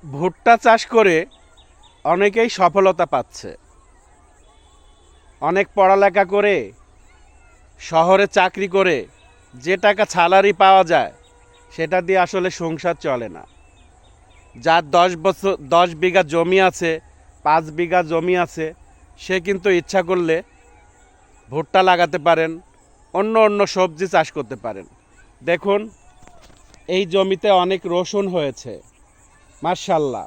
ভুট্টা চাষ করে অনেকেই সফলতা পাচ্ছে। অনেক পড়ালেখা করে শহরে চাকরি করে যে টাকা স্যালারি পাওয়া যায় সেটা দিয়ে আসলে সংসার চলে না। যার 10 বিঘা জমি আছে, 5 বিঘা জমি আছে, সে কিন্তু ইচ্ছা করলে ভুট্টা লাগাতে পারেন, অন্য অন্য সবজি চাষ করতে পারেন। দেখুন, এই জমিতে অনেক রসুন হয়েছে, মাশাআল্লাহ।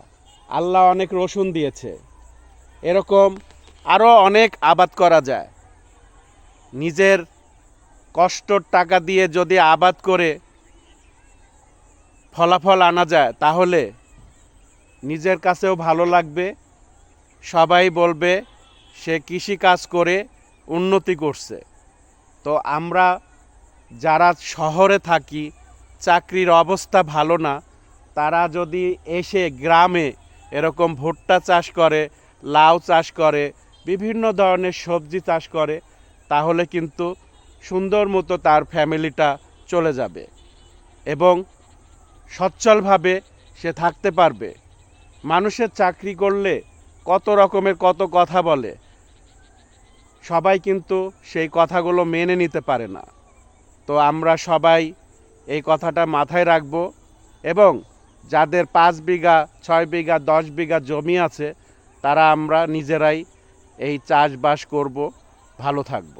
আল্লাহ অনেক রসুন দিয়েছে। এরকম আরও অনেক আবাদ করা যায়। নিজের কষ্টর টাকা দিয়ে যদি আবাদ করে ফলাফল আনা যায় তাহলে নিজের কাছেও ভালো লাগবে, সবাই বলবে সে কৃষি কাজ করে উন্নতি করছে। তো আমরা যারা শহরে থাকি, চাকরির অবস্থা ভালো না, তারা যদি এসে গ্রামে এরকম ভুট্টা চাষ করে, লাউ চাষ করে, বিভিন্ন ধরনের সবজি চাষ করে, তাহলে কিন্তু সুন্দর মতো তার ফ্যামিলিটা চলে যাবে এবং সচ্ছলভাবে সে থাকতে পারবে। মানুষের চাকরি করলে কত রকমের কত কথা বলে, সবাই কিন্তু সেই কথাগুলো মেনে নিতে পারে না। তো আমরা সবাই এই কথাটা মাথায় রাখব এবং যাদের 5 বিঘা, 6 বিঘা, 10 বিঘা জমি আছে তারা আমরা নিজেরাই এই চাষবাস করব, ভালো থাকব।